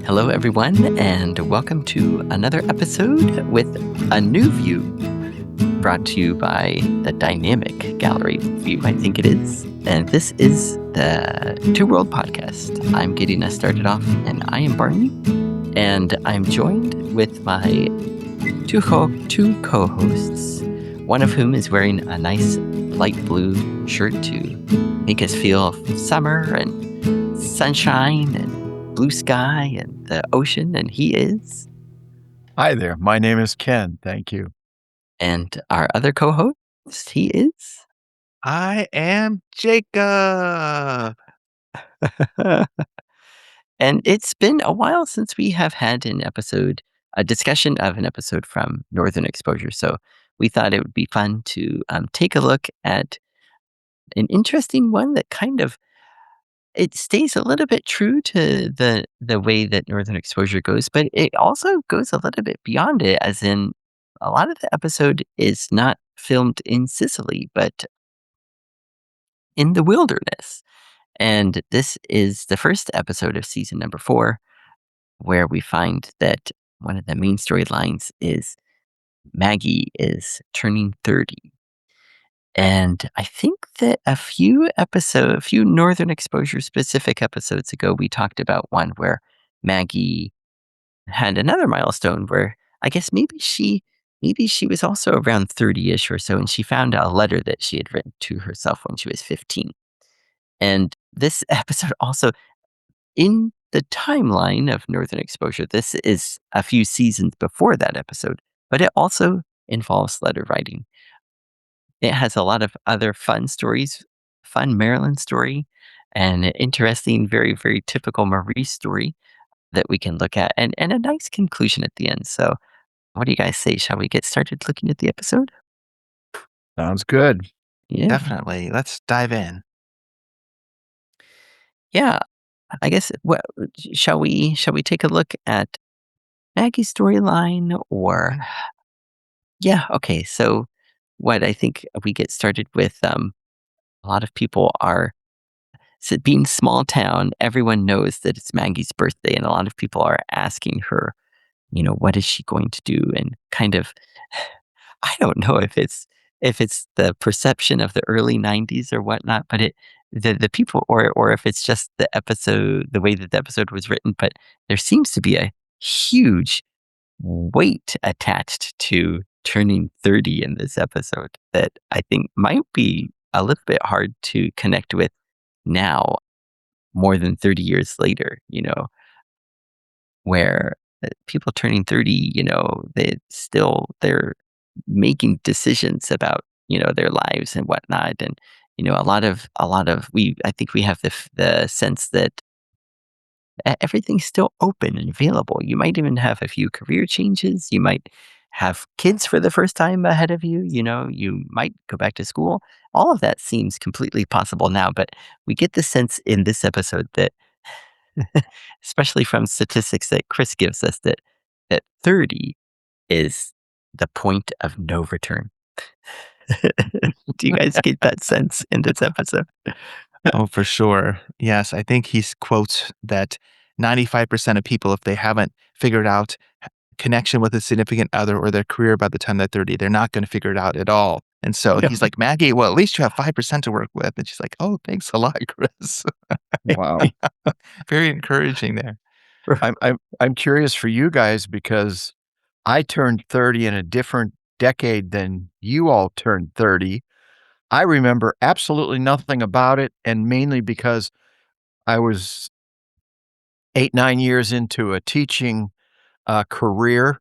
Hello, everyone, and welcome to another episode with a new view brought to you by the Dynamic Gallery View, I think it is. And this is the Two World Podcast. I'm getting us started off, and I am Barney, and I'm joined with my two co-hosts, one of whom is wearing a nice light blue shirt to make us feel summer and sunshine and blue sky and the ocean, and he is. Hi there. My name is Ken. Thank you. And our other co-host, he is. I am Jacob. And it's been a while since we have had a discussion of an episode from Northern Exposure. So we thought it would be fun to take a look at an interesting one that it stays a little bit true to the way that Northern Exposure goes, but it also goes a little bit beyond it, as in a lot of the episode is not filmed in Sicily, but in the wilderness. And this is the first episode of season number 4, where we find that one of the main storylines is Maggie is turning 30. And I think that a few Northern Exposure specific episodes ago, we talked about one where Maggie had another milestone where I guess maybe she was also around 30-ish or so, and she found a letter that she had written to herself when she was 15. And this episode also, in the timeline of Northern Exposure, this is a few seasons before that episode, but it also involves letter writing. It has a lot of other fun stories, fun Marilyn story, and an interesting, very, very typical Maurice story that we can look at, and a nice conclusion at the end. So what do you guys say? Shall we get started looking at the episode? Sounds good. Yeah. Definitely. Let's dive in. Yeah. I guess, shall we take a look at Maggie's storyline, or yeah, okay. So what I think we get started with, a lot of people are, so being small town, everyone knows that it's Maggie's birthday, and a lot of people are asking her, what is she going to do? And kind of, I don't know if it's the perception of the early 90s or whatnot, but the people, or if it's just the way that the episode was written, but there seems to be a huge weight attached to turning 30 in this episode that I think might be a little bit hard to connect with now, more than 30 years later, where people turning 30, they're making decisions about, their lives and whatnot. And, a lot of, I think we have the sense that everything's still open and available. You might even have a few career changes. You might have kids for the first time ahead of you. You might go back to school. All of that seems completely possible now, but we get the sense in this episode that, especially from statistics that Chris gives us, that 30 is the point of no return. Do you guys get that sense in this episode? Oh, for sure. Yes, I think he quotes that 95% of people, if they haven't figured out connection with a significant other or their career by the time they're 30, they're not going to figure it out at all. And so No. he's like, Maggie, well, at least you have 5% to work with. And she's like, oh, thanks a lot, Chris. Wow. Very encouraging there. I'm curious for you guys because I turned 30 in a different decade than you all turned 30. I remember absolutely nothing about it, and mainly because I was 8-9 years into a teaching career,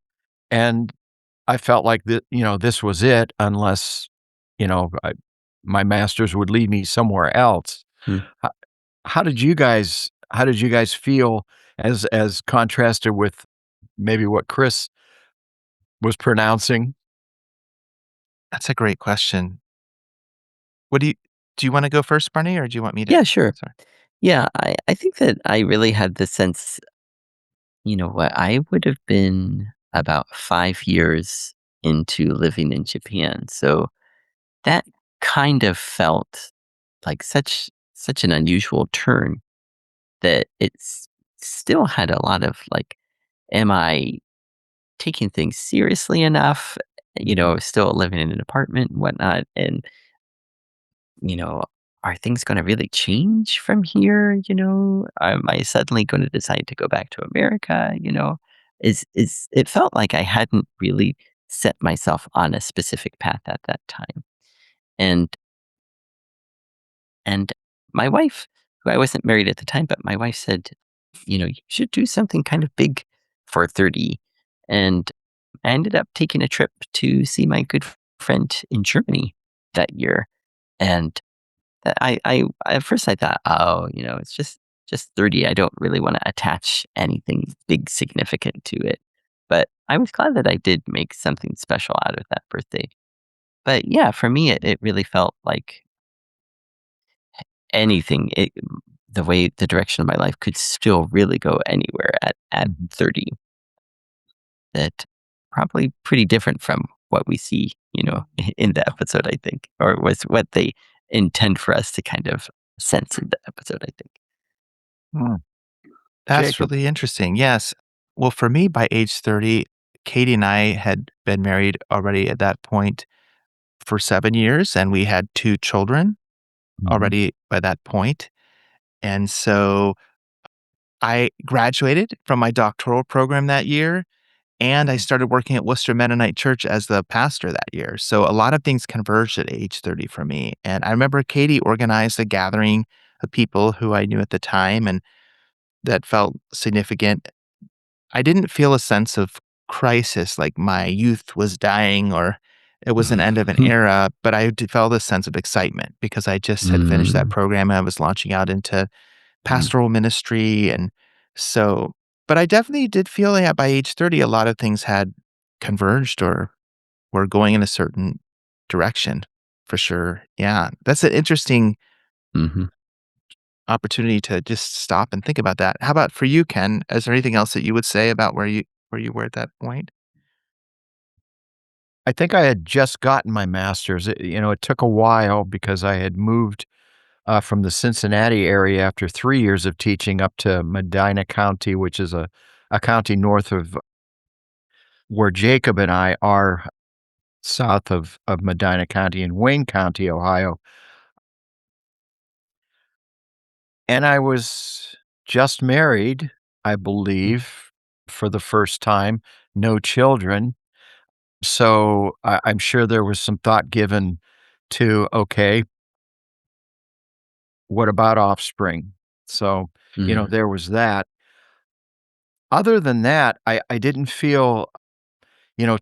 and I felt like this was it, unless my masters would lead me somewhere else. Hmm. How did you guys feel as contrasted with maybe what Chris was pronouncing? That's a great question. Do you want to go first, Barney, or do you want me to? Yeah, sure. Sorry. Yeah, I think that I really had the sense, what I would have been about 5 years into living in Japan. So that kind of felt like such an unusual turn that it still had a lot of like, am I taking things seriously enough? Still living in an apartment and whatnot. And, you know, are things going to really change from here? Am I suddenly going to decide to go back to America? It felt like I hadn't really set myself on a specific path at that time. And And my wife, who I wasn't married at the time, but my wife said, you should do something kind of big for 30. And I ended up taking a trip to see my good friend in Germany that year. And at first I thought, oh, it's just 30. I don't really want to attach anything big significant to it. But I was glad that I did make something special out of that birthday. But yeah, for me, it really felt like anything, the direction of my life could still really go anywhere at 30. That probably pretty different from what we see, in the episode, I think, or was what they intend for us to kind of sense in the episode, I think. Hmm. That's Jacob. really interesting. Yes. Well, for me, by age 30, Katie and I had been married already at that point for 7 years, and we had 2 children Mhm. already by that point. And so I graduated from my doctoral program that year, and I started working at Worcester Mennonite Church as the pastor that year. So a lot of things converged at age 30 for me. And I remember Katie organized a gathering of people who I knew at the time and that felt significant. I didn't feel a sense of crisis, like my youth was dying or it was an end of an era, but I did felt a sense of excitement because I just had finished that Mm, program and I was launching out into mm, pastoral ministry. And so, but I definitely did feel that by age 30, a lot of things had converged or were going in a certain direction for sure. Yeah. That's an interesting mhm. opportunity to just stop and think about that. How about for you, Ken? Is there anything else that you would say about where you were at that point? I think I had just gotten my master's. It took a while because I had moved from the Cincinnati area after 3 years of teaching up to Medina County, which is a county north of where Jacob and I are, south of Medina County in Wayne County, Ohio. And I was just married, I believe, for the first time, no children. So I'm sure there was some thought given to, okay, what about offspring? So, Mm, there was that. Other than that, I didn't feel,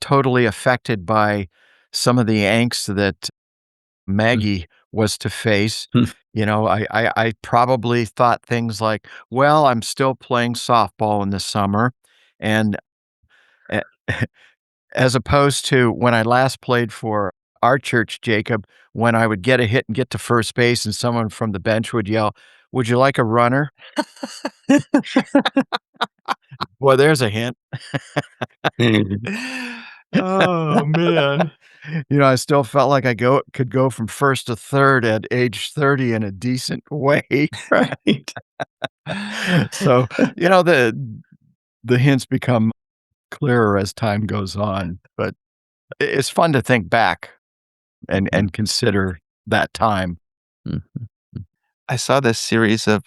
totally affected by some of the angst that mm, Maggie was to face. mm. I probably thought things like, well, I'm still playing softball in the summer. And a- as opposed to when I last played for our church, Jacob, when I would get a hit and get to first base and someone from the bench would yell, "Would you like a runner?" Well, there's a hint. Oh, man. I still felt like I could go from first to third at age 30 in a decent way. Right. So, the hints become clearer as time goes on, but it's fun to think back Mhm, and consider that time. mhm, mm, I saw this series of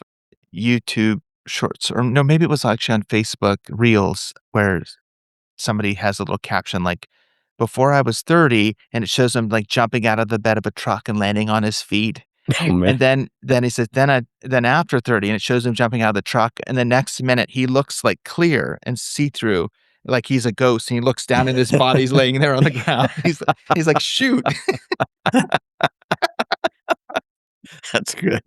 YouTube shorts, or no, maybe it was actually on Facebook Reels, where somebody has a little caption like, "Before I was 30," and it shows him like jumping out of the bed of a truck and landing on his feet. Oh, man. And then he says, then after 30, and it shows him jumping out of the truck, and the next minute he looks like clear and see-through, like he's a ghost, and he looks down and his body's laying there on the ground. He's like, "Shoot." That's good.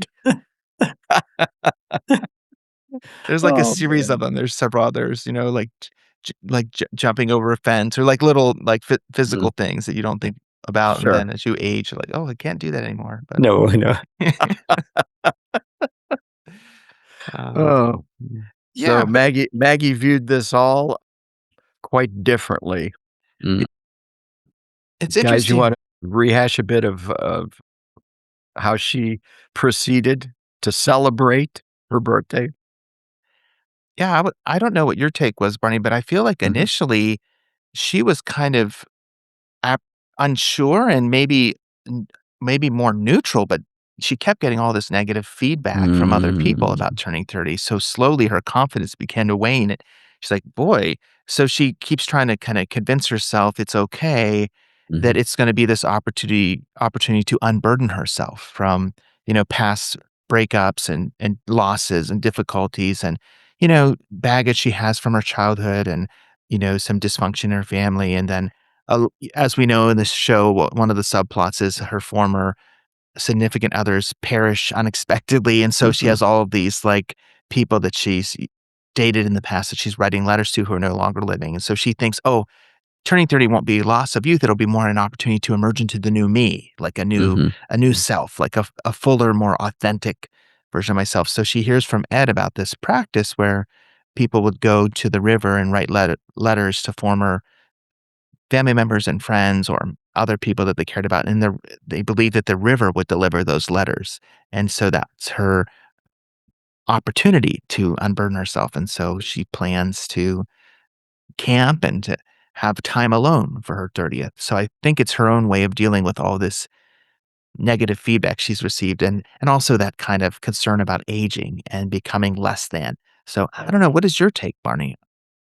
There's like a Oh, series of man. them. There's several others, like jumping over a fence or like little like Mm, physical things that you don't think about, and sure. then as you age, you're like, "Oh, I can't do that anymore." But no, no. uh, Oh, so yeah, but Maggie viewed this all quite differently. Mm. it's Guys, you interesting. wanna rehash a bit of how she proceeded to celebrate her birthday? Yeah, I don't know what your take was, Barney, but I feel like Mhm. initially she was kind of ap unsure and n maybe more neutral, but she kept getting all this negative feedback from other people about Mm. turning 30, so slowly her confidence began to wane, and she's like, "Boy." So she keeps trying to kinda convince herself it's okay, that Mhm. it's gonna be this opportunity to unburden herself from, past breakups and losses and difficulties and, baggage she has from her childhood and, some dysfunction in her family, and then as we know in this show, one of the subplots is her former significant others perish unexpectedly, and so she Mhm. has all of these, like, people that she's dated in the past that she's writing letters to who are no longer living, and so she thinks, "Oh, turning 30 won't be loss of youth, it'll be more an opportunity to emerge into the new me, like Mhm. a new Mhm. self, like a fuller, more authentic version of myself." So she hears from Ed about this practice where people would go to the river and write letters to former family members and friends or other people that they cared about, and they believed that the river would deliver those letters, and so that's her opportunity to unburden herself, and so she plans to camp and to have time alone for her 30th. So I think it's her own way of dealing with all this negative feedback she's received and also that kind of concern about aging and becoming less than. So I don't know, what is your take, Barney,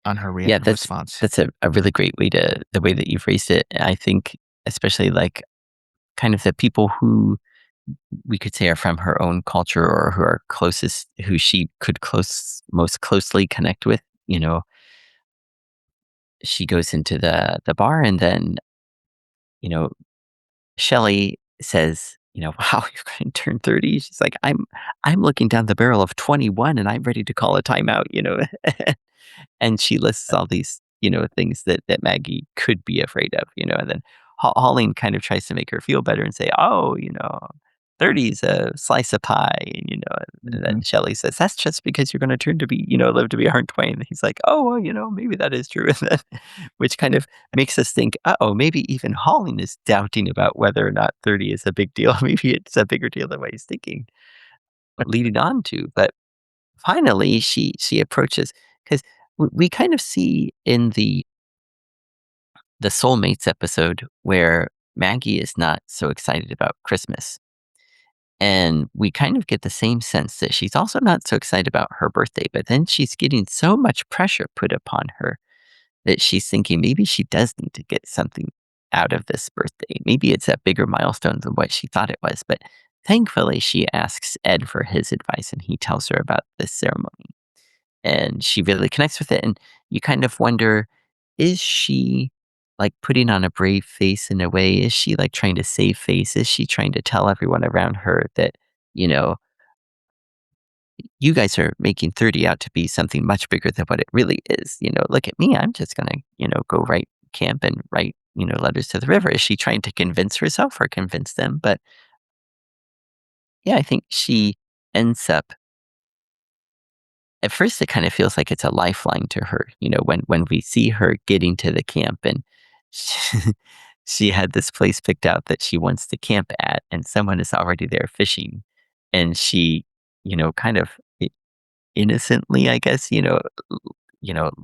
on her Yeah, response? that's a really great way to the way that you've phrased it. I think especially, like, kind of the people who we could say are from her own culture or who are closest who she could most closely connect with, she goes into the bar and then, you know, Shelley says, "Wow, you're going to turn 30." She's like, I'm looking down the barrel of 21 and I'm ready to call a timeout." And she lists all these, things that Maggie could be afraid of, and then Holling kind of tries to make her feel better and say, "Oh, 30 is a slice of pie." And then Mhm. Shelley says, "That's just because you're going to turn to be, live to be 120." And he's like, "Oh, well, maybe that is true." And then, which kind of makes us think, oh, maybe even Holling is doubting about whether or not 30 is a big deal. Maybe it's a bigger deal than what he's thinking, leading on to. But finally, she approaches because we kind of see in the Soulmates episode where Maggie is not so excited about Christmas. And we kind of get the same sense that she's also not so excited about her birthday, but then she's getting so much pressure put upon her that she's thinking maybe she does need to get something out of this birthday. Maybe it's a bigger milestone than what she thought it was. But thankfully, she asks Ed for his advice and he tells her about this ceremony. And she really connects with it. And you kind of wonder, is she like putting on a brave face in a way? Is she like trying to save face? Is she trying to tell everyone around her that, you know, you guys are making 30 out to be something much bigger than what it really is? Look at me. I'm just going to, go write camp and write, letters to the river. Is she trying to convince herself or convince them? But yeah, I think she ends up at first it kind of feels like it's a lifeline to her, when we see her getting to the camp and she, she had this place picked out that she wants to camp at and someone is already there fishing and she, kind of innocently, I guess,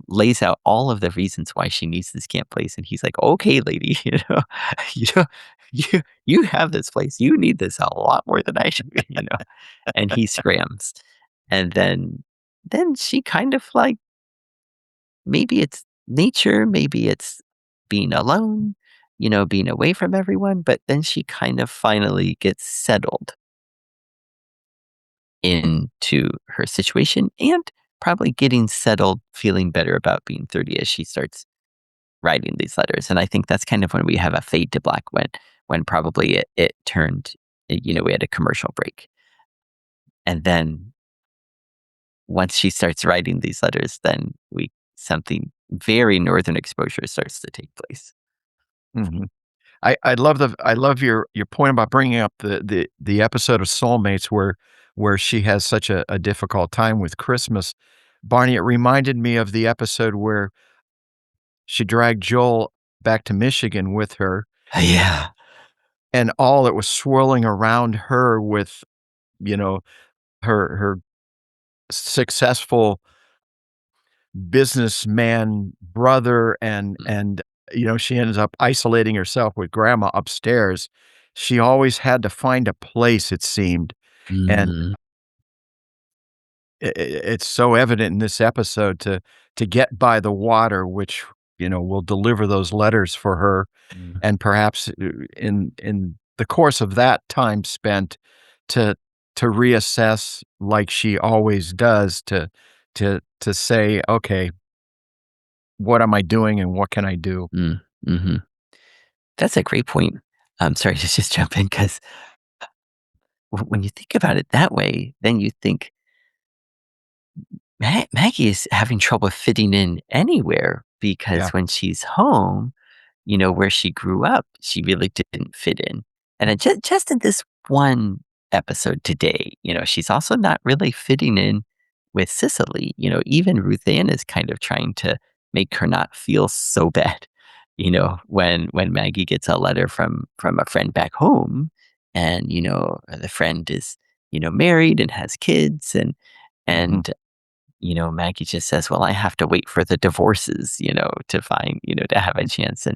lays out all of the reasons why she needs this camp place and he's like, "Okay, lady, you know, you have this place. You need this a lot more than I should," and he scrams. And then she kind of like maybe it's nature, maybe it's being alone, being away from everyone, but then she kind of finally gets settled into her situation and probably getting settled, feeling better about being 30 as she starts writing these letters. And I think that's kind of when we have a fade to black when probably it turned, we had a commercial break. And then once she starts writing these letters, then we something very northern exposure starts to take place. Mhm. I love your point about bringing up the episode of Soulmates where she has such a difficult time with Christmas. Barney, it reminded me of the episode where she dragged Joel back to Michigan with her, Yeah. and all that was swirling around her with, you know, her successful businessman brother Mm, she ends up isolating herself with grandma upstairs. She always had to find a place, it seemed, and mm, it's so evident in this episode to get by the water, which, will deliver those letters for her, mm, and perhaps, in the course of that time spent to to reassess like she always does to say, "Okay, what am I doing and what can I do?" mm, mhm. That's a great point. I'm sorry to just jump in 'cause when you think about it that way, then you think Maggie is having trouble fitting in anywhere because Yeah. when she's home, where she grew up, she really didn't fit in. And it just in this one episode today, she's also not really fitting in with Sicily. Even Ruth Ann is kind of trying to make her not feel so bad. When Maggie gets a letter from a friend back home, and the friend is married and has kids, Mhm. and Maggie just says, "Well, I have to wait for the divorces, to find, to have a chance."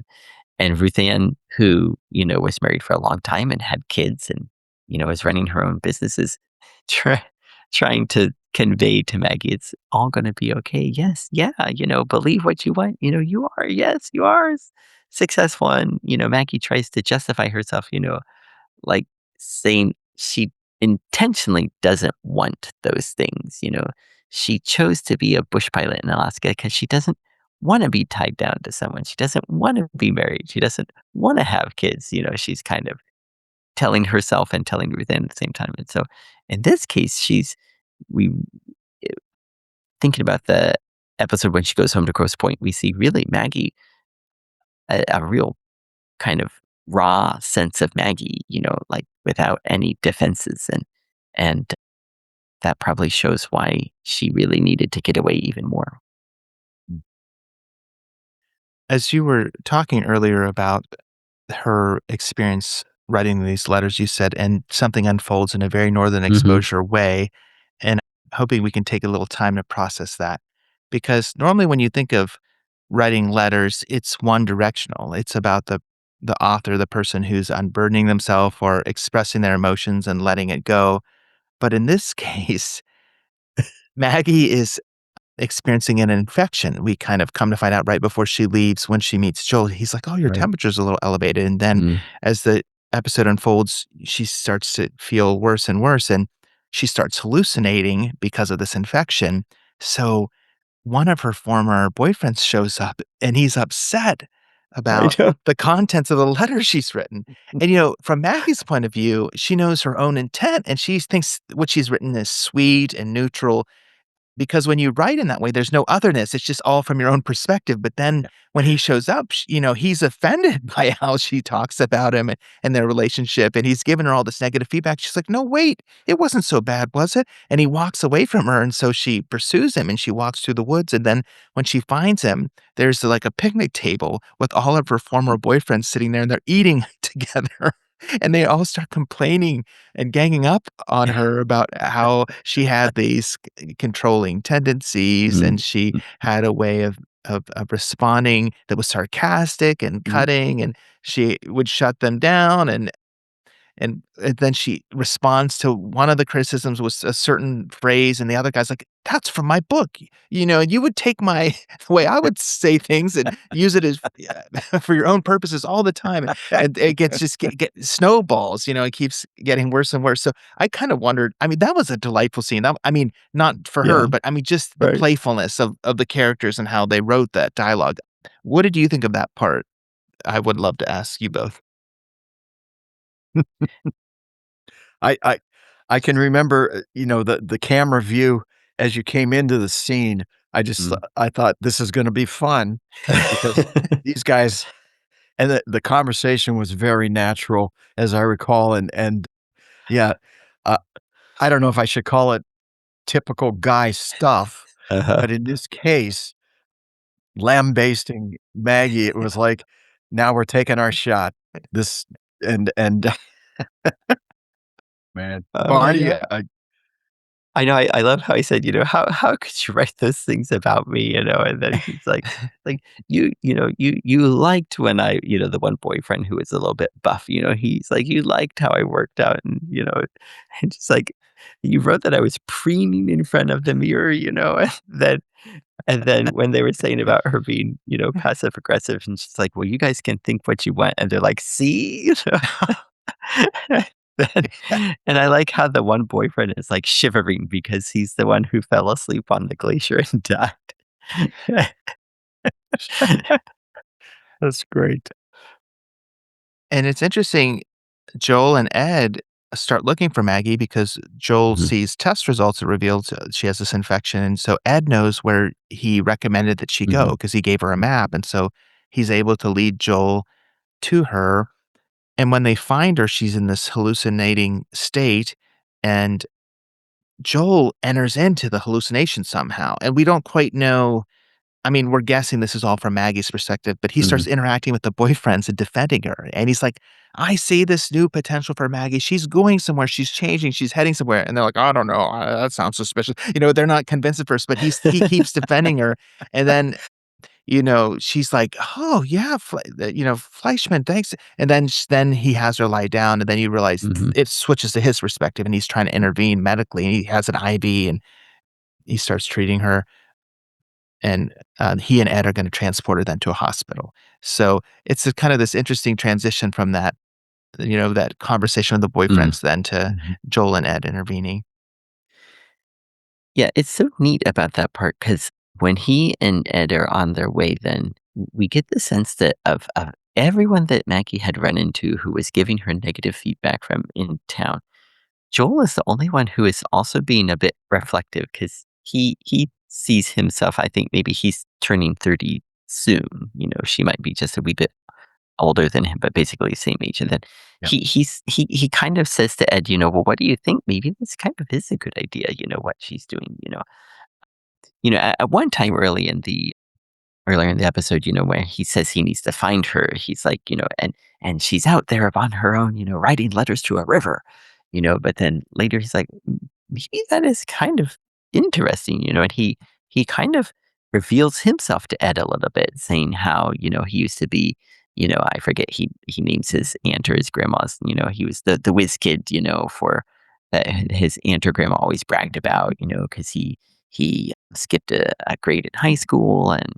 And Ruth Ann, who, was married for a long time and had kids and, is running her own businesses, try, trying to convey to Maggie, it's all going to be okay. Yes. Yeah. Believe what you want. You are. Yes, you are successful. And, Maggie tries to justify herself, like saying she intentionally doesn't want those things. She chose to be a bush pilot in Alaska because she doesn't want to be tied down to someone. She doesn't want to be married. She doesn't want to have kids. She's kind of telling herself and telling Ruth Ann at the same time. And so in this case, we thinking about the episode when she goes home to Grosse Point, we see really Maggie, a real kind of raw sense of Maggie, like without any defenses, and that probably shows why she really needed to get away even more. As you were talking earlier about her experience writing these letters, you said, and something unfolds in a very northern Mhm. exposure way, and hoping we can take a little time to process that. Because normally when you think of writing letters, it's one directional. It's about the author, the person who's unburdening themselves or expressing their emotions and letting it go. But in this case, Maggie is experiencing an infection. We kind of come to find out right before she leaves when she meets Joel. He's like, "Oh, your Right. temperature's a little elevated." And then Mm. as the episode unfolds, she starts to feel worse and worse, and she starts hallucinating because of this infection. So one of her former boyfriends shows up and he's upset I about know. the contents of the letter she's written. And, from Maggie's point of view, she knows her own intent and she thinks what she's written is sweet and neutral because when you write in that way, there's no otherness. It's just all from your own perspective. But then when he shows up, he's offended by how she talks about him and their relationship. And he's giving her all this negative feedback. She's like, no, wait, it wasn't so bad, was it? And he walks away from her. And so she pursues him and she walks through the woods. And then when she finds him, there's like a picnic table with all of her former boyfriends sitting there and they're eating together. And they all start complaining and ganging up on her about how she had these controlling tendencies and Mm. she had a way of responding that was sarcastic and Mm. cutting and she would shut them down and then she responds to one of the criticisms was a certain phrase, and the other guy's like, "That's from my book. You would take my the way I would say things and use it as yeah, for your own purposes all the time." And it gets just get snowballs, it keeps getting worse and worse. So I kind of wondered, I mean, that was a delightful scene. I mean, not for Yeah, her, but I mean, just the right. playfulness of the characters and how they wrote that dialogue. What did you think of that part? I would love to ask you both. I I I can remember, the camera view as you came into the scene. Mm. I thought this is gonna be fun because these guys and the conversation was very natural, as I recall, and yeah, uh, I don't know if I should call it typical guy stuff, Uh-huh. but in this case, lambasting Maggie, it was like, "Now we're taking our shot." This and man, Oh my Barney, god. I know, I love how he said, "How could you write those things about me?" And then he's like, "You liked when the one boyfriend who was a little bit buff, he's like, "You liked how I worked out," and just like, "You wrote that I was preening in front of the mirror," and then when they were saying about her being, passive aggressive, and she's like, "Well, you guys can think what you want," and they're like, "See?" Then and I like how the one boyfriend is, like, shivering because he's the one who fell asleep on the glacier and died. That's great. And it's interesting, Joel and Ed start looking for Maggie because Joel Mhm, sees test results that reveals she has this infection, and so Ed knows where he recommended that she go mhm, because he gave her a map, and so he's able to lead Joel to her, and when they find her, she's in this hallucinating state, and Joel enters into the hallucination somehow, and we don't quite know. I mean, we're guessing this is all from Maggie's perspective, but he starts mhm, interacting with the boyfriends and defending her. And he's like, I see this new potential for Maggie. She's going somewhere. She's changing. She's heading somewhere. And they're like, I don't know. That sounds suspicious. They're not convinced at first, but he keeps defending her. And then, she's like, oh, yeah, Fleischman, thanks. And then he has her lie down. And then you realize mhm. it switches to his perspective and he's trying to intervene medically. And he has an IV and he starts treating her and he and Ed are going to transport her then to a hospital. So it's a kind of this interesting transition from that, that conversation with the Mm, boyfriends then to Mhm. Joel and Ed intervening. yeah, it's so neat about that part because when he and Ed are on their way, then we get the sense that of everyone that Maggie had run into who was giving her negative feedback from in town, Joel is the only one who is also being a bit reflective because he sees himself. I think maybe he's turning 30 soon. She might be just a wee bit older than him, but basically same age. And then Yeah. he kind of says to Ed, well, what do you think? Maybe this kind of is a good idea. What she's doing. At one time earlier in the episode, where he says he needs to find her, he's like, and she's out there on her own, writing letters to a river, but then later he's like, maybe that is kind of interesting, and he kind of reveals himself to Ed a little bit, saying how, he used to be, I forget he names his aunt or his grandma's, he was the whiz kid, for that his aunt or grandma always bragged about, because he skipped a grade in high school and,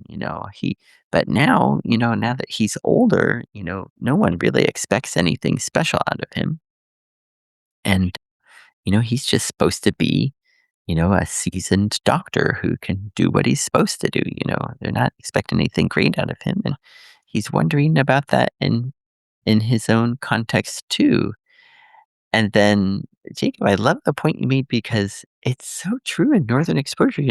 but now, now that he's older, no one really expects anything special out of him. And, he's just supposed to be, a seasoned doctor who can do what he's supposed to do. They're not expecting anything great out of him. And he's wondering about that in his own context too. And then, Jacob, I love the point you made because it's so true in Northern Exposure.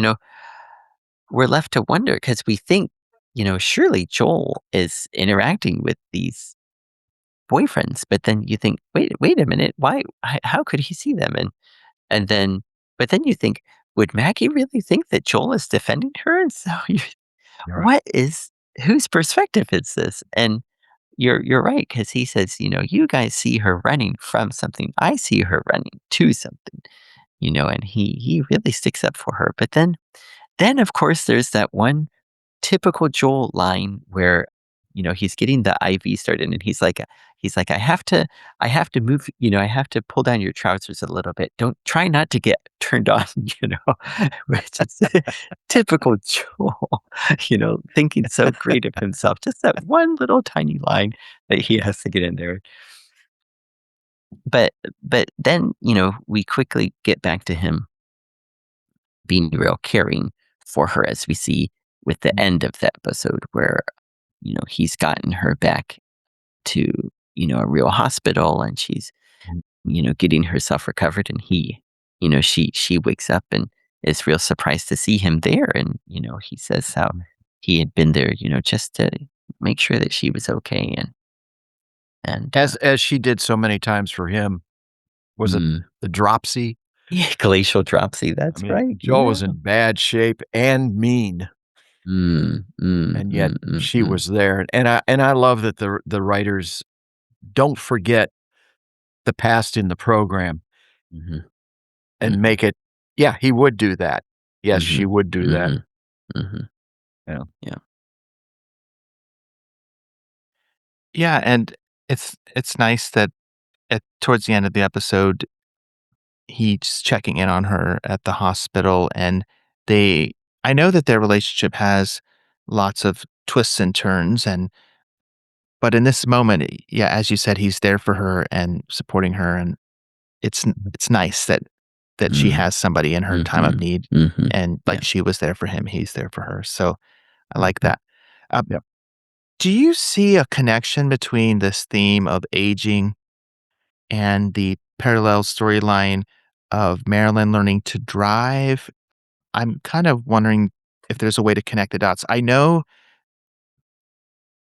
We're left to wonder because we think, surely Joel is interacting with these boyfriends, but then you think, wait a minute, why? How could he see them? And then, but then you think, would Maggie really think that Joel is defending her? And so, You're right. what is whose perspective is this? And you're right because he says, you guys see her running from something, I see her running to something, and he really sticks up for her. But then of course there's that one typical Joel line where, he's getting the IV started and he's like, I have to move, I have to pull down your trousers a little bit. Don't try not to get turned on, which is typical Joel, thinking so great of himself. Just that one little tiny line that he has to get in there. But then, we quickly get back to him being real caring for her as we see with the end of the episode where he's gotten her back to, a real hospital and she's, getting herself recovered and she wakes up and is real surprised to see him there. And, he says how he had been there, just to make sure that she was okay. And, As she did so many times for him, was it mm, the dropsy? yeah, glacial dropsy. I That's mean, right. Joel Yeah. was in bad shape and mean, Mm, mm, and yet mm, mm, she mm, was there, and I love that the writers don't forget the past in the program mhm, and mhm, make it Yeah, he would do that. Yes, she Mhm. would do that. Mhm. Mhm. Yeah. Yeah. Yeah, and it's nice that towards the end of the episode, he's checking in on her at the hospital, and they I know that their relationship has lots of twists and turns, but in this moment, yeah, as you said, he's there for her and supporting her, and it's nice that she Mm. has somebody in her time of Mhm. need, Mhm. and like Yeah. she was there for him, he's there for her. So I like Mhm. that. Uh, Yep. do you see a connection between this theme of aging and the parallel storyline of Marilyn learning to drive? I'm kind of wondering if there's a way to connect the dots. I know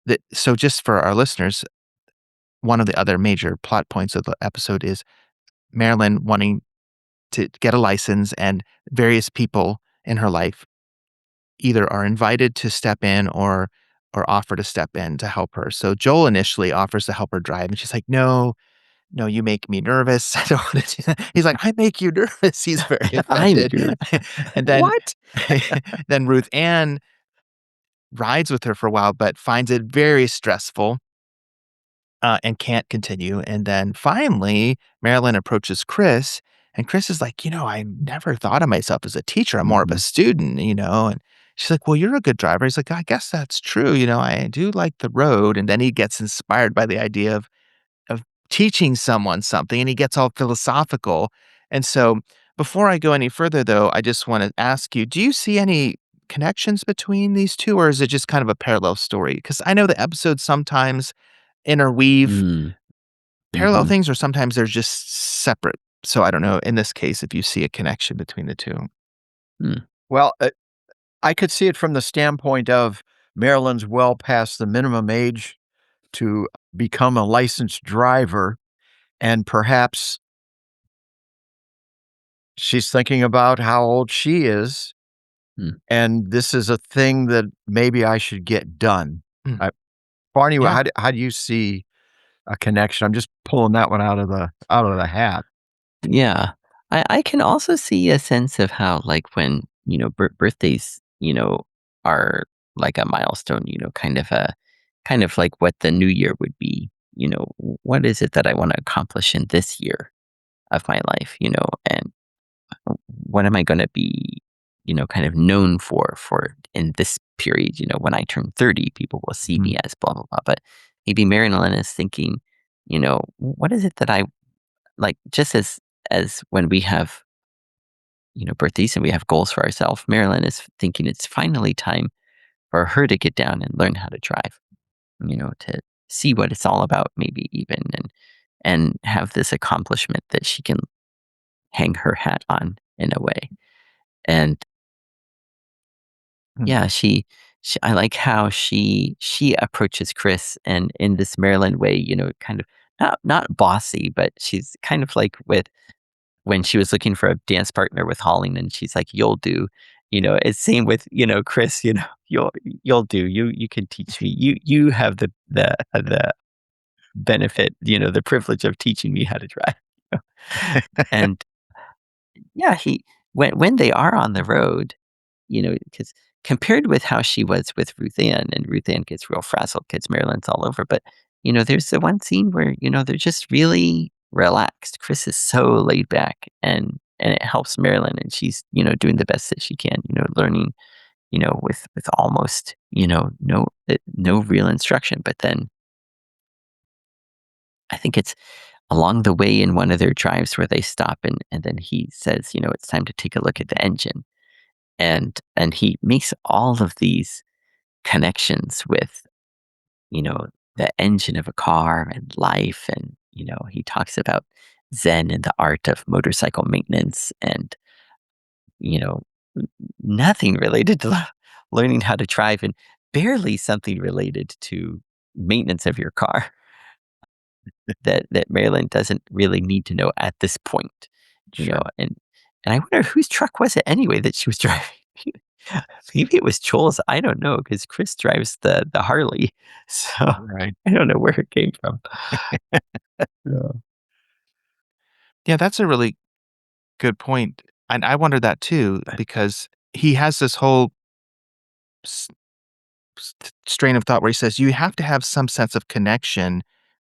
that, so just for our listeners, one of the other major plot points of the episode is Marilyn wanting to get a license, and various people in her life either are invited to step in or offer to step in to help her. So Joel initially offers to help her drive, and she's like, "No, no, you make me nervous. I don't want to do that." He's like, "I make you nervous." He's very I make offended. you And then What? then Ruth Ann rides with her for a while, but finds it very stressful, and can't continue. And then finally, Marilyn approaches Chris, and Chris is like, I never thought of myself as a teacher. I'm more of a Mhm. student. And she's like, well, you're a good driver. He's like, I guess that's true. I do like the road. And then he gets inspired by the idea of teaching someone something, and he gets all philosophical. And so before I go any further, though, I just want to ask you, do you see any connections between these two, or is it just kind of a parallel story? Because I know the episodes sometimes interweave Mm. parallel Mhm. things, or sometimes they're just separate. So I don't know in this case if you see a connection between the two. Mm. Well, I could see it from the standpoint of Maryland's well past the minimum age to become a licensed driver, and perhaps she's thinking about how old she is, Mm. and this is a thing that maybe I should get done. Mm, I Barney, yeah. how do you see a connection? I'm just pulling that one out of the hat. Yeah. I can also see a sense of how, like, when, birthdays, are like a milestone, kind of like what the new year would be, what is it that I want to accomplish in this year of my life, and what am I going to be, kind of known for in this period, when I turn 30, people will see Mhm, me as blah, blah, blah. But maybe Marilyn is thinking, what is it that I like, just as when we have, birthdays and we have goals for ourselves, Marilyn is thinking it's finally time for her to get down and learn how to drive, to see what it's all about, maybe even, and have this accomplishment that she can hang her hat on in a way. And yeah, mhm. she I like how she approaches Chris, and in this Marilyn way, kind of not bossy, but she's kind of like with when she was looking for a dance partner with Holling, and she's like, "You'll do." It's same with, Chris, "You'll do. You can teach me. You have the benefit, the privilege of teaching me how to drive." And yeah, when they are on the road, because compared with how she was with Ruth Ann, and Ruth Ann gets real frazzled because Marilyn's all over, but, there's the one scene where, they're just really relaxed. Chris is so laid back, and it helps Marilyn, and she's, doing the best that she can, learning, with almost, no real instruction. But then I think it's along the way in one of their drives where they stop, and then he says, "It's time to take a look at the engine." And he makes all of these connections with, you know, the engine of a car and life, and, he talks about Zen and the art of motorcycle maintenance, and, you know, n nothing related to learning how to drive, and barely something related to maintenance of your car that Marilyn doesn't really need to know at this point, Sure. and I wonder whose truck was it anyway that she was driving? Maybe it was Joel's, I don't know, because Chris drives the Harley, so Right. I don't know where it came from. Yeah. Yeah, that's a really good point. And I wonder that too because he has this whole s strain of thought where he says, "You have to have some sense of connection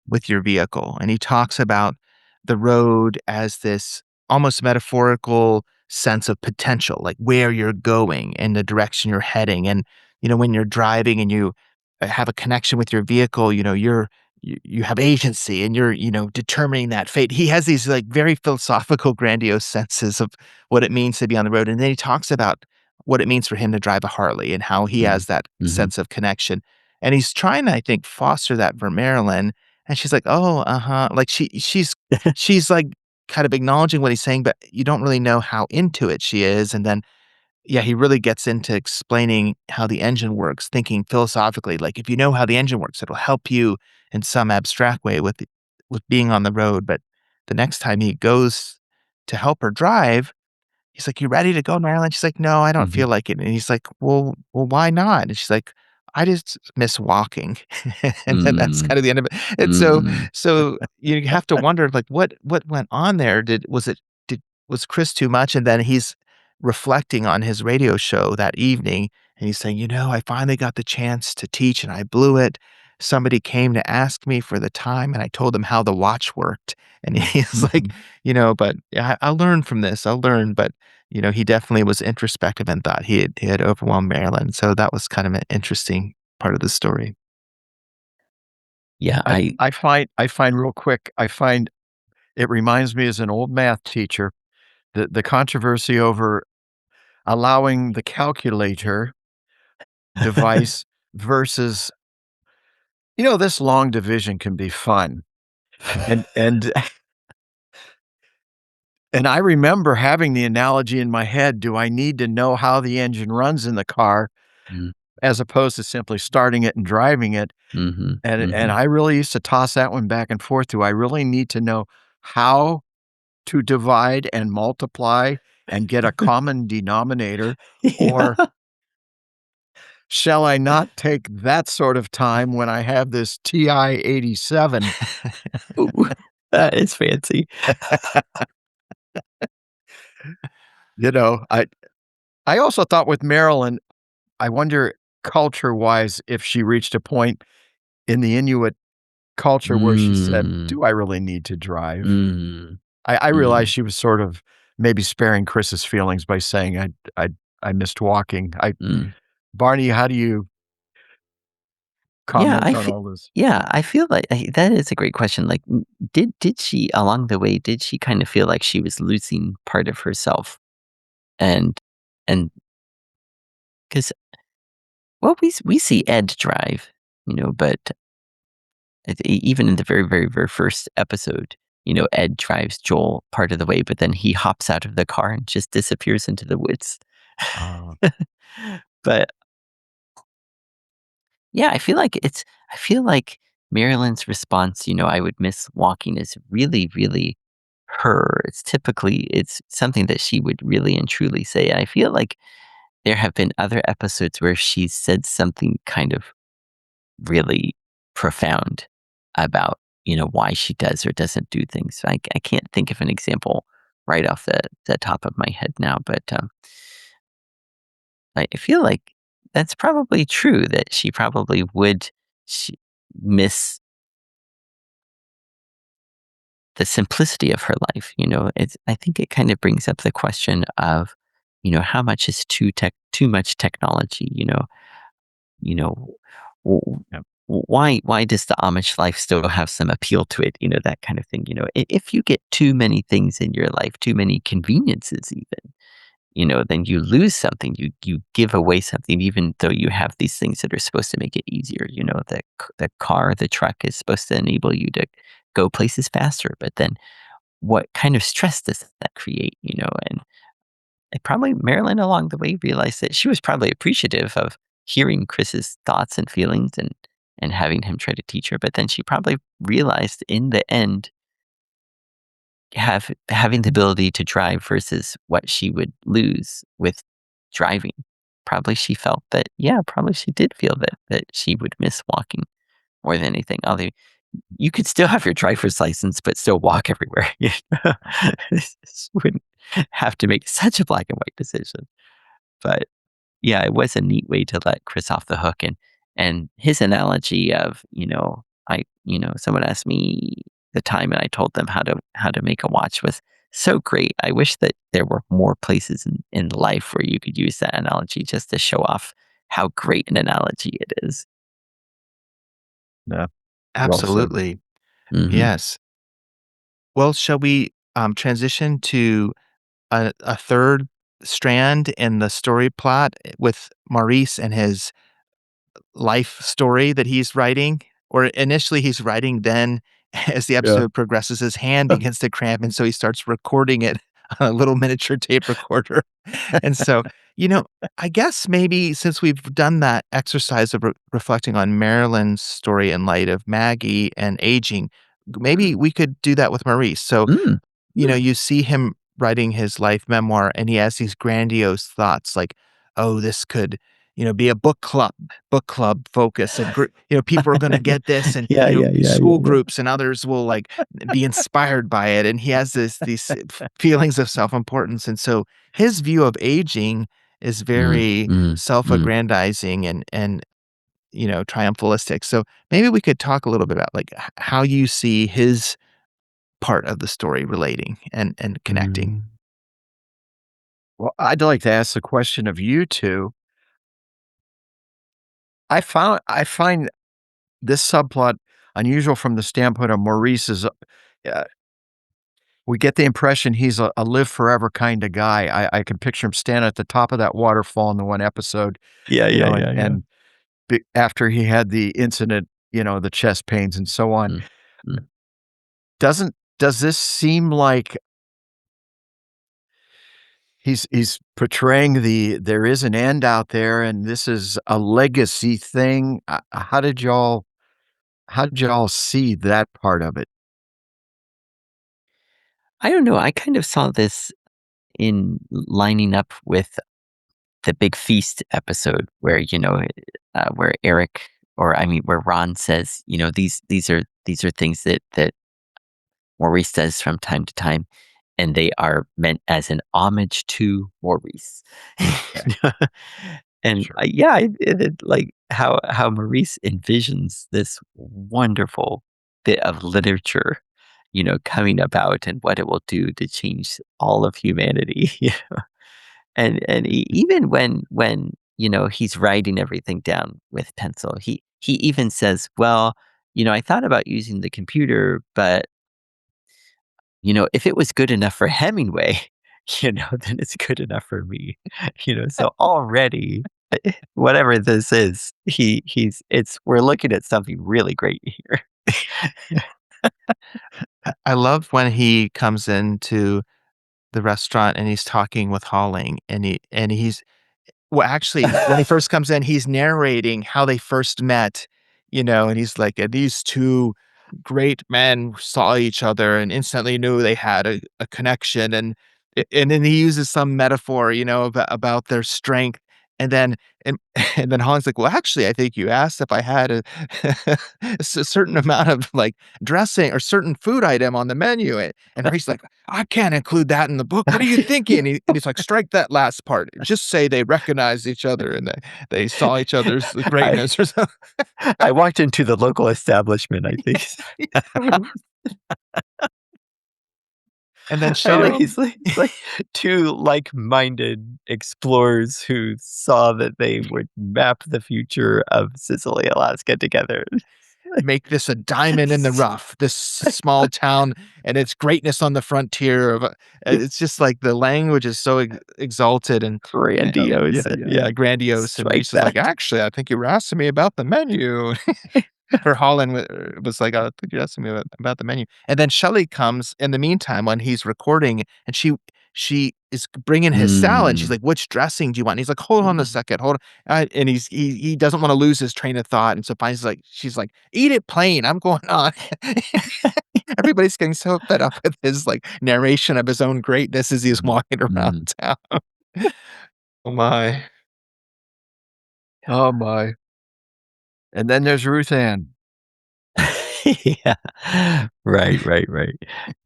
with your vehicle." And he talks about the road as this almost metaphorical sense of potential, like where you're going and the direction you're heading. And, when you're driving and you have a connection with your vehicle, you have agency and you're, determining that fate. He has these like very philosophical, grandiose senses of what it means to be on the road. And then he talks about what it means for him to drive a Harley and how he Mhm. has that Mhm. sense of connection. And he's trying to, I think, foster that for Marilyn and she's like, "Oh, uh-huh." Like, she's, like, kind of acknowledging what he's saying, but you don't really know how into it she is, and then, yeah, he really gets into explaining how the engine works, thinking philosophically, like, if you know how the engine works, it'll help you in some abstract way with being on the road, but the next time he goes to help her drive, he's like, "You ready to go, Marilyn?" She's like, "No, I don't Mhm. feel like it." And he's like, "Well, why not?" And she's like, "I just miss walking." And then that's Mm. kind of the end of it. And so Mm. so you have to wonder, like, what went on there? Did was Chris too much? And then he's reflecting on his radio show that evening, and he's saying, I finally got the chance to teach and I blew it. Somebody came to ask me for the time, and I told them how the watch worked." And he's like, Mhm. "But yeah, I'll learn from this. I'll learn." But he definitely was introspective and thought he had overwhelmed Marilyn, so that was kind of an interesting part of the story. Yeah, I I find real quick, I find it reminds me as an old math teacher, the controversy over allowing the calculator device versus, this long division can be fun. And and I remember having the analogy in my head, do I need to know how the engine runs in the car Mm. as opposed to simply starting it and driving it? Mhm. And Mhm. I really used to toss that one back and forth. Do I really need to know how to divide and multiply and get a common denominator? Or Yeah. shall I not take that sort of time when I have this TI 87? Ooh, that is fancy. I also thought with Marilyn, I wonder culture-wise if she reached a point in the Inuit culture where she said, Mm. "Do I really need to drive?" Mm. I realized Mm. she was sort of maybe sparing Chris's feelings by saying, I I missed walking." Mm. Barney, how do you Yeah, comment on all this? I feel like that is a great question. Like, did she along the way, did she kind of feel like she was losing part of herself? And and because well, we see Ed drive, but even in the very, very, very first episode, Ed drives Joel part of the way, but then he hops out of the car and just disappears into the woods. Uh, But yeah, I feel like Marilyn's response, I would miss walking is really, really her. It's something that she would really and truly say. I feel like there have been other episodes where she's said something kind of really profound about, why she does or doesn't do things. I can't think of an example right off the top of my head now, but I feel like that's probably true that she probably would miss the simplicity of her life. I think it kind of brings up the question of, how much is too much technology. You know, w- yeah. why does the Amish life still have some appeal to it? That kind of thing. If you get too many things in your life, too many conveniences, even, then you lose something. You give away something, even though you have these things that are supposed to make it easier. The car, the truck is supposed to enable you to go places faster, but then what kind of stress does that create? And probably Marilyn along the way realized that she was probably appreciative of hearing Chris's thoughts and feelings and having him try to teach her. But then she probably realized in the end, having the ability to drive versus what she would lose with driving. Probably she felt that, yeah, probably she did feel that she would miss walking more than anything. Although you could still have your driver's license, but still walk everywhere. This wouldn't have to make such a black and white decision. But yeah, it was a neat way to let Chris off the hook, and his analogy of, someone asked me the time and I told them how to make a watch was so great. I wish that there were more places in life where you could use that analogy just to show off how great an analogy it is. Yeah, well said. Absolutely. Mhm. Yes. Well, shall we, transition to a third strand in the story plot with Maurice and his life story that he's writing? Or initially he's writing, then as the Yeah. episode progresses, his hand begins to cramp, and so he starts recording it on a little miniature tape recorder. And so, you know, I guess maybe since we've done that exercise of reflecting on Marilyn's story in light of Maggie and aging, maybe we could do that with Maurice. So, Mm. Mm. you see him writing his life memoir and he has these grandiose thoughts like, "Oh, this could, be a book club focus and people are gonna get this and, Yeah, yeah, yeah, yeah, school yeah. groups and others will, like, be inspired by it." And he has these feelings of self-importance, and so his view of aging is Mm, very mm, mm. self-aggrandizing and, triumphalistic. So maybe we could talk a little bit about, like, h how you see his part of the story relating and connecting. Mm. Well, I'd like to ask the question of you 2. I find this subplot unusual from the standpoint of Maurice's, we get the impression he's a live forever kinda guy. I can picture him standing at the top of that waterfall in the one episode, Yeah, you yeah, know, yeah, yeah. after he had the incident, the chest pains and so on. Mm, mm. Does this seem like he's portraying there is an end out there and this is a legacy thing? How did y'all see that part of it? I don't know, I kind of saw this in lining up with the Big Feast episode where, where Eric or I mean, where Ron says, these are things that Maurice says from time to time, and they are meant as an homage to Maurice. Okay, And, sure. yeah, like, how Maurice envisions this wonderful bit of literature, coming about and what it will do to change all of humanity. And even when, he's writing everything down with pencil, he even says, "Well, I thought about using the computer, but, if it was good enough for Hemingway, then it's good enough for me." So already, whatever this is, we're looking at something really great here. I love when he comes into the restaurant and he's talking with Holling and he's well, actually, when he first comes in, he's narrating how they first met, and he's like, "These 2 great men saw each other and instantly knew they had a connection," and then he uses some metaphor, about their strength, and then and and then Han's like, "Well, actually, I think you asked if I had a certain amount of, like, dressing or certain food item on the menu," and Reese's like, "I can't include that in the book. What are you thinking?" And he's like, "Strike that last part. Just say they recognized each other and they saw each other's I greatness or something." I walked into the local establishment, I think. And then I know Shelley he's like 2 like-minded explorers who saw that they would map the future of Sicily, Alaska together. make this a diamond in the rough, this small town and its greatness on the frontier of it's just like the language is so exalted Grandiose, yeah, yeah, grandiose, and strike Reese is like, that. "Actually, I think you were asking me about the menu." Or Holland was like, "I think you're asking me about the menu." And then Shelley comes in the meantime when he's recording, and she is bringing his salad. She's Mm, like, "Which dressing do you want?" And he's like, "Hold on a mm. second, hold on." And he doesn't wanna lose his train of thought, and so finally she's like, "Eat it plain, I'm going on." Everybody's getting so fed up with his, like, narration of his own greatness as he's Mhm, walking around mhm. town. Oh my. Oh my. And then there's Ruth Ann. Yeah. Right, right, right.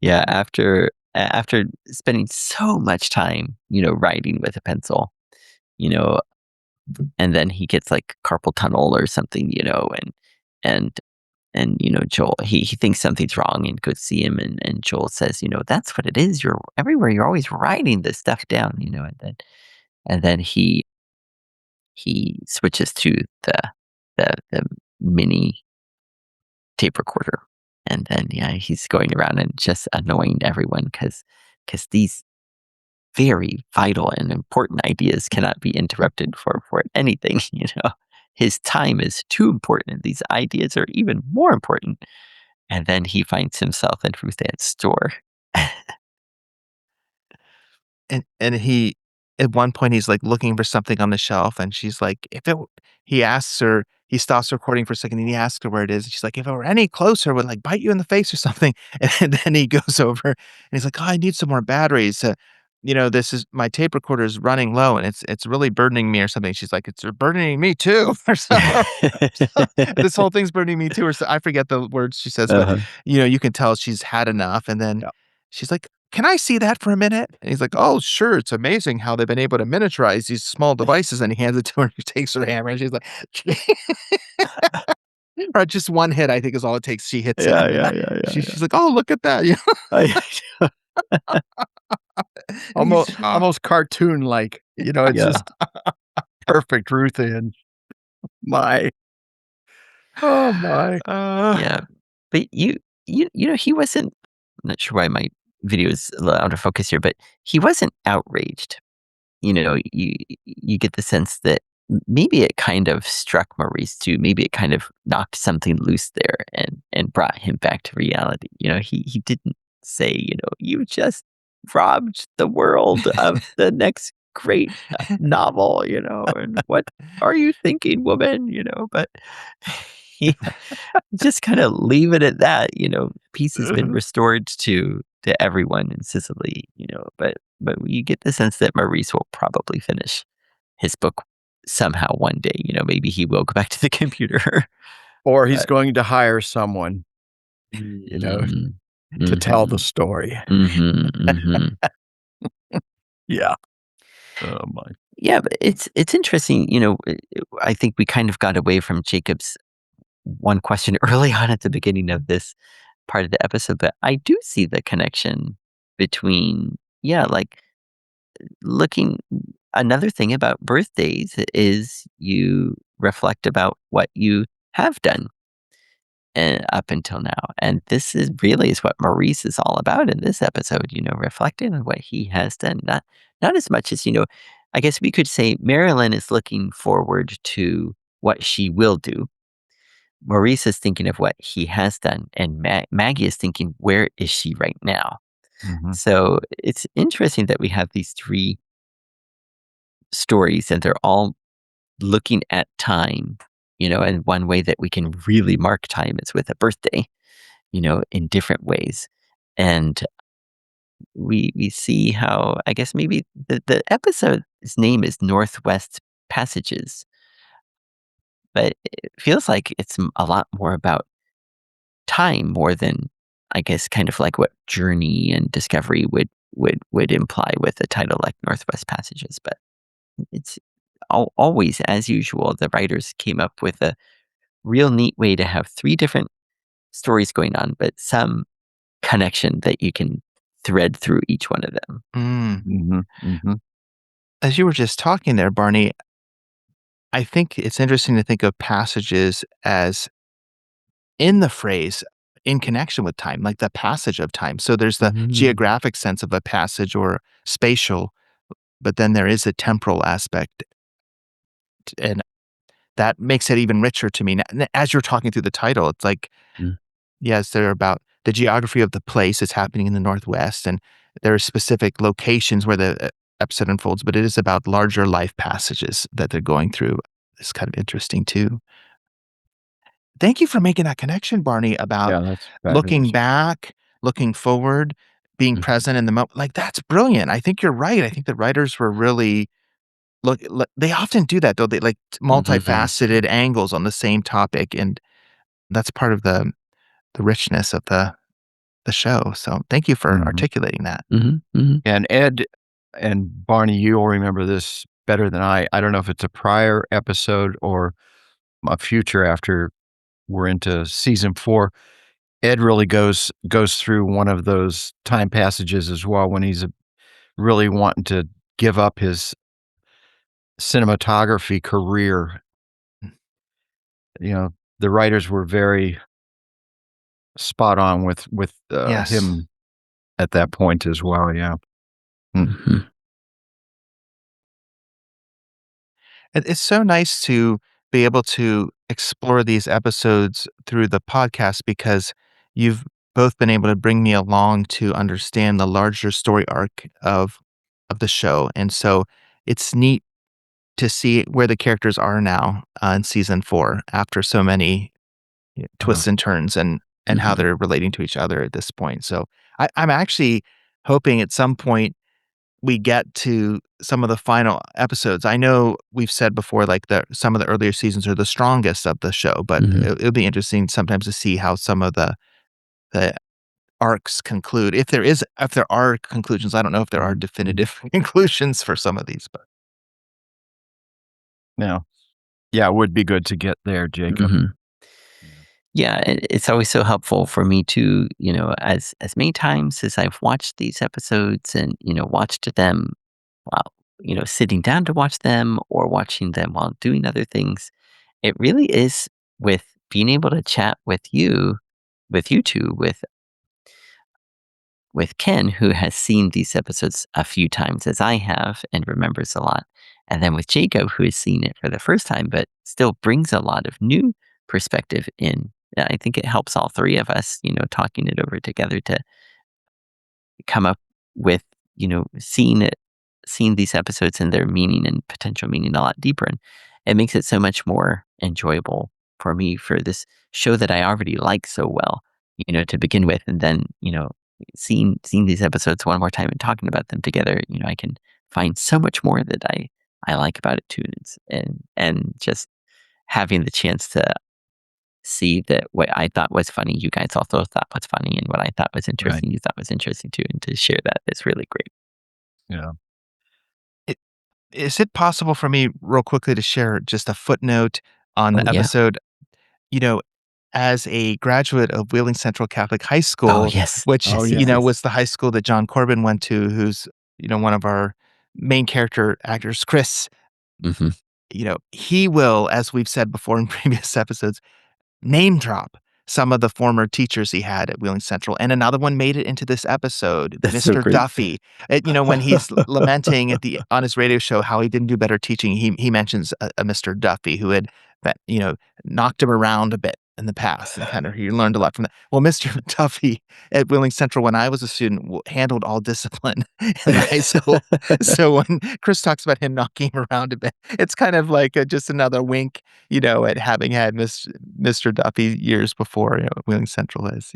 Yeah, after after spending so much time, writing with a pencil, you know, and then he gets like carpal tunnel or something, and Joel, he thinks something's wrong and goes see him, and Joel says, that's what it is. You're everywhere. You're always writing this stuff down, and then he switches to the mini tape recorder, and then yeah, he's going around and just annoying everyone because these very vital and important ideas cannot be interrupted for anything. His time is too important. These ideas are even more important. And then he finds himself in Ruth Ann's store. And he at one point, he's, like, looking for something on the shelf, and she's like, "If it w" he asks her he stops recording for a second, and he asks her where it is, and she's like, "If it were any closer, it would, like, bite you in the face or something." And then he goes over, and he's like, "Oh, I need some more batteries, this is my tape recorder is running low, and it's really burdening me," or something. She's like, "It's burdening me too," or so "This whole thing's burdening me too," or so I forget the words she says, but, Uh-huh. you can tell she's had enough, and then Yeah. she's like, "Can I see that for a minute?" And he's like, "Oh, sure. It's amazing how they've been able to miniaturize these small devices." And he hands it to her, and she takes her hammer, and she's like or just one hit, I think, is all it takes. She hits it. Yeah, yeah, yeah, yeah, She's like, "Oh, look at that." yeah. And he's Almost cartoon-like, it's Yeah, just perfect Ruth Ann. My, oh my. yeah. But he wasn't. I'm not sure why my video is a little out of focus here, but he wasn't outraged. You get the sense that maybe it kind of struck Maurice too. Maybe it kind of knocked something loose there and brought him back to reality. He didn't say, you just robbed the world of the next great novel, and what are you thinking, woman? But he just kind of leave it at that. Peace has been restored to everyone in Sicily. But you get the sense that Maurice will probably finish his book somehow one day. Maybe he will go back to the computer. Or he's But going to hire someone, you know, mhm, to tell the mhm, story. mhm, mhm. Yeah. Oh my. Yeah, but it's interesting. I think we kind of got away from Jacob's one question early on at the beginning of this part of the episode, but I do see the connection between, yeah, like looking. Another thing about birthdays is you reflect about what you have done up until now. And this is really is what Maurice is all about in this episode, reflecting on what he has done. Not as much as, I guess we could say Marilyn is looking forward to what she will do. Maurice is thinking of what he has done, and Maggie is thinking, where is she right now? Mhm. So it's interesting that we have these three stories, and they're all looking at time, and one way that we can really mark time is with a birthday, in different ways. And we see how, I guess maybe the episode's name is Northwest Passages, but it feels like it's a lot more about time more than, I guess, kind of like what journey and discovery would imply with a title like Northwest Passages. But it's always, as usual, the writers came up with a real neat way to have three different stories going on, but some connection that you can thread through each one of them. Mm. Mhm. Mhm. As you were just talking there, Barney, I think it's interesting to think of passages as in the phrase, in connection with time, like the passage of time. So there's the Mm, geographic sense of a passage or spatial, but then there is a temporal aspect, and that makes it even richer to me. As you're talking through the title, it's like, mm, yes, they're about the geography of the place. It's happening in the Northwest, and there are specific locations where the episode unfolds, but it is about larger life passages that they're going through. It's kind of interesting too. Thank you for making that connection, Barney, about Yeah, that's looking fabulous. back, looking forward, being mhm, present in the moment. Like, that's brilliant. I think you're right. I think the writers were really they often do that, though. They like mhm. multifaceted angles on the same topic, and that's part of the richness of the the show. So thank you for Mhm. articulating that. And Ed and Barney, you'll remember this better than I. I don't know if it's a prior episode or a future after we're into season 4. Ed really goes through one of those time passages as well when he's really wanting to give up his cinematography career. You know, the writers were very spot on with Yes. him at that point as well, yeah. Mm, It's so nice to be able to explore these episodes through the podcast because you've both been able to bring me along to understand the larger story arc of the show. And so it's neat to see where the characters are now in season 4 after so many yeah, twists and turns and how they're relating to each other at this point. So I'm actually hoping at some point we get to some of the final episodes. I know we've said before, like some of the earlier seasons are the strongest of the show, but it'll be interesting sometimes to see how some of the arcs conclude. If there are conclusions, I don't know if there are mhm, definitive conclusions for some of these, but yeah. Yeah, it would be good to get there, Jacob. Yeah. Yeah, it's always so helpful for me to, as many times as I've watched these episodes and, watched them while, sitting down to watch them or watching them while doing other things, it really is with being able to chat with you two, with Ken, who has seen these episodes a few times as I have and remembers a lot. And then with Jacob, who has seen it for the first time, but still brings a lot of new perspective in. I think it helps all three of us, talking it over together to come up with, seeing these episodes and their meaning and potential meaning a lot deeper. And it makes it so much more enjoyable for me for this show that I already like so well, to begin with. And then, seeing these episodes one more time and talking about them together, I can find so much more that I like about it too. And just having the chance to see that what I thought was funny, you guys also thought was funny, and what I thought was Right. interesting, you thought was interesting too, and to share that is really great. Yeah. I is it possible for me real quickly to share just a footnote on Oh the yeah. episode? You know, as a graduate of Wheeling Central Catholic High Oh School, yes. which, Oh, Yes. yeah. Yes. Yes. was the high school that John Corbin went to, who's, one of our main character actors, Chris, Hmm. he will, as we've said before in previous episodes, name drop some of the former teachers he had at Wheeling Central, and another one made it into this episode, That's so Mr. great. Duffy. When he's lamenting on his radio show how he didn't do better teaching, he mentions a Mr. Duffy who had that, knocked him around a bit in the past, and kind of he learned a lot from that. Well, Mr. Duffy at Wheeling Central, when I was a student, handled all discipline in the high school. So when Chris talks about him knocking him around a bit, it's kind of like just another wink, at having had Mr. Duffy years before, Wheeling Central as,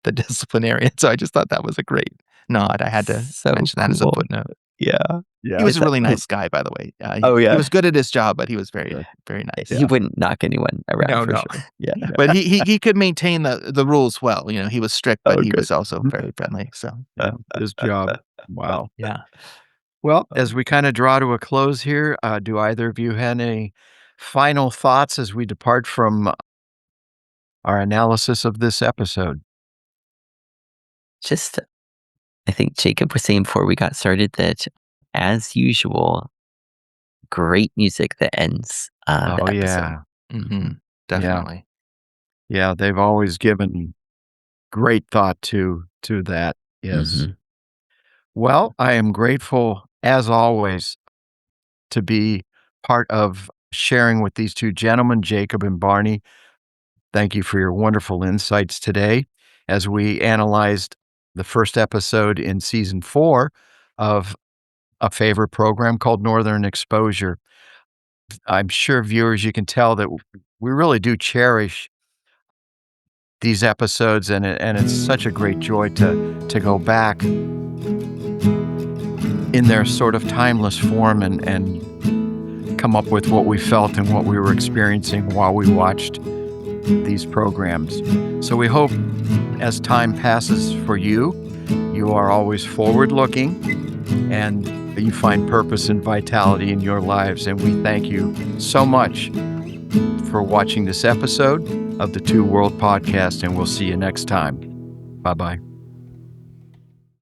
the disciplinarian. So I just thought that was a great nod. I had to So mention that as a cool. footnote. Yeah. He Yeah. was It's a a, really nice guy, by the way. oh He yeah. was good at his job, but he was very, Good. very nice. He Yeah. wouldn't knock anyone around No, for no. sure. Yeah. Yeah. But he could maintain the rules well. He was strict, but Oh he good. was also very friendly. So, Yeah. His job. Wow. yeah. Well, as we kinda draw to a close here, do either of you have any final thoughts as we depart from our analysis of this episode? Just, I think Jacob was saying before we got started that, as usual, great music that ends the Oh, episode. yeah. Mhm. Yeah. Definitely. Yeah, they've always given great thought to that. Yes. Hmm. Well, I am grateful, as always, to be part of sharing with these 2 gentlemen, Jacob and Barney. Thank you for your wonderful insights today as we analyzed the first episode in season 4 of a favorite program called Northern Exposure. I'm sure viewers, you can tell that we really do cherish these episodes, and it's such a great joy to go back in their sort of timeless form and come up with what we felt and what we were experiencing while we watched these programs. So we hope as time passes for you, you are always forward-looking, and you find purpose and vitality in your lives. And we thank you so much for watching this episode of the Two World Podcast, and we'll see you next time. Bye-bye.